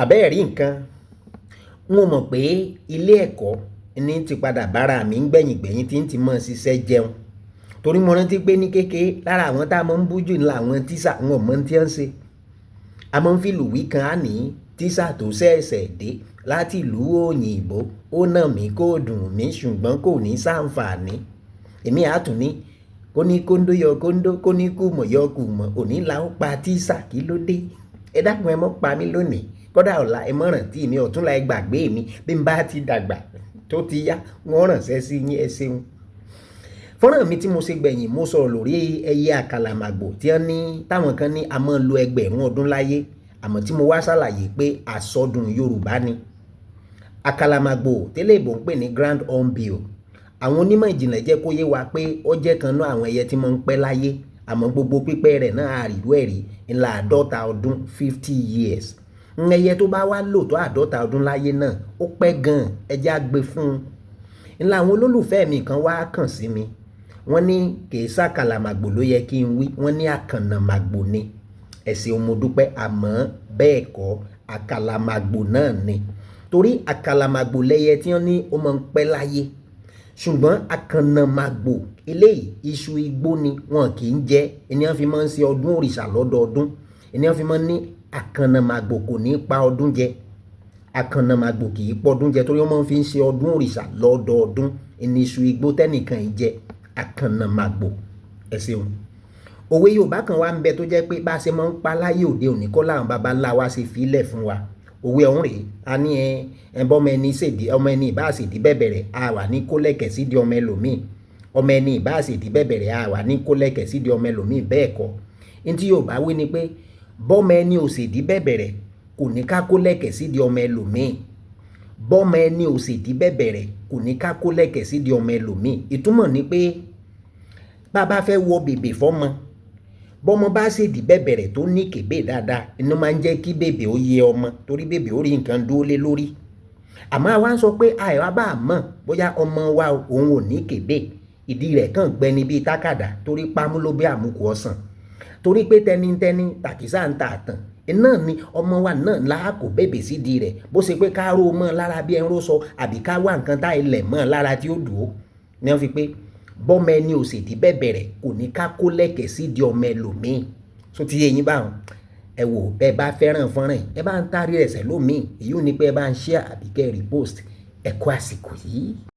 àbẹ́ẹ̀ rí nǹkan n ò mọ̀ pé ilé ẹ̀kọ́ ní ti padà bára mi ń gbẹ̀yìn tí ń ti mọ̀ ṣiṣẹ́ jẹun torí mo rántí pé ní kékeré lára àwọn tá a mọ̀ ń bújù ní àwọn tíṣà ń mọ̀ tí wọ́n ṣe a mọ̀ ń fi lùwí kan á ní tíṣà tó ṣẹ̀ṣẹ̀ dé láti ìlú òyìnbó ó nà mí kó dùn mí ṣùgbọ́n kò ní ṣàǹfààní èmi àtún ní kó ní kóńdó yọ kóńdó kó ní kùmọ̀ yọ kùmọ̀ òní là ó pa tíṣà kí ló dé ẹ dákun ẹ mọ́ pa mí lónìí kódà ọ̀la ẹ mọ́ rántí mi ọ̀túnla ẹ gbàgbé mi bí n bá ti dàgbà tó ti yá wọ́n ránṣẹ́ sí yín ẹ ṣeun. fọ́nrán mi tí mo ṣe gbẹ̀yìn mo sọ̀rọ̀ lórí ẹyẹ àkàlàmàgbò tí wọ́n ní táwọn kan ní a máa lo ẹgbẹ̀rún ọdún láyé àmọ́ tí mo wá ṣàlàyé pé àsọdùn Yorùbá ni. àkàlàmàgbò tẹ́lẹ̀ ìbò ń pè ní grand hornbill àwọn onímọ̀ ìjìnlẹ̀ jẹ́ kó yé wa pé ó jẹ́ kan náà àwọn ẹyẹ tí máa ń pẹ́ láyé àmọ́ gbogbo pípẹ́ rẹ̀ náà àrìlú ẹ̀rí ńlá 50 ọdún 50 years ẹyẹ tó bá wá lò tó 50 ọdún láyé náà ó pẹ́ gan-an ẹjẹ́ á gbé fún un ńlá àwọn olólùfẹ́ mi kan wá kàn sí mi wọ́n ní kìí ṣàkàlàmàgbò ló yẹ kí n wí wọ́n ní àkànnàmàgbò ni ẹ̀sìn mo dúpẹ́ àmọ́ bẹ́ẹ̀ kọ́ àkàlàmàgbò náà ni torí àkàlàmàgbò lẹ́yẹ tí wọ́n ní ó máa ń pẹ́ láyé ṣùgbọ́n àkànnàmàgbò eléyìí iṣu igbó ni wọn kì í jẹ ènìyàn fi máa ń ṣe ọdún òrìṣà lọ́dọọdún ènìyàn fi máa ń ní àkànnàmàgbò kò ní pa ọdún jẹ àkànnàmàgbò kì í pọdún jẹ torí wọ́n máa ń fi ń ṣe ọdún òrìṣà lọ́dọọdún ẹni iṣu igbó tẹ́nìkan yìí jẹ àkànnàmàgbò ẹ ṣeun. òwe Yorùbá kan wá ń bẹ tó jẹ́ pé bá a ṣe máa ń pa láyé òde òní kọ́ làwọn baba ńlá wa ṣe fílẹ̀ fún wa òwe ọ̀hún rèé a ní ọmọ ẹni ṣèdí ọmọ ẹni ìbá ṣèdí bẹ̀bẹ̀rẹ̀ a wà ní kólẹ̀kẹ̀ sídìí ọmọ ẹlòmíì ọmọ ẹni ìbá ṣèdí bẹ̀bẹ̀rẹ̀ a wà ní kólẹ̀kẹ̀ sídìí ọmọ ẹlòmíì bẹ́ẹ̀ kọ́ ní tí Yorùbá wí ni pé bọ́mọ ẹni ò ṣèdí bẹ̀bẹ̀rẹ̀ kò ní ká kólẹ̀kẹ̀ sídìí ọmọ ẹlòmíì bọ́mọ ẹni ò ṣèdí bẹ̀bẹ̀rẹ̀ kò ní ká kólẹ̀kẹ̀ sídìí ọmọ ẹlòmíì ìtumọ̀ ni pé bàbá fẹ́ wọ bèbè fọ́mọ bọ́mọ bá ṣèdí bẹ̀bẹ̀rẹ̀ tó ní kébé dáadáa inú máa ń jẹ́ kí bèbè ó yé ọmọ torí bèbè ó rí nǹkan dúró lé lórí àmọ́ àwa ń sọ pé àìwá bá a mọ̀ bóyá ọmọ wa òun ò ní kébé ìdí rẹ̀ kàn gbẹni bíi tákàdá torí pámú ló bí àmúkù ọ̀sán torí pé tẹnitẹni tàkìsà ń ta àtàn iná ni ọmọ wa náà láàkó bèbè sídìí rẹ̀ bó ṣe pé ká ró mọ́ lára bí ẹnró sọ àbí ká wá nǹkan tá ilẹ̀ mọ́ lára tí ó dùn ó ní wọ́n fi pé bọ́mọ ẹni ò sì di bẹ̀bẹ̀rẹ̀ kò ní ká kó lẹ̀kẹ̀ sí di ọmọ ẹlòmíì tó ti yé yín báwọn ẹ wò bẹ́ẹ̀ bá fẹ́ràn fọ́nrán ẹ bá ń tarí ẹsẹ̀ lómìn èyí ò ní pé ẹ bá ń share àbí kẹ́ repost ẹ kú àsìkò yìí.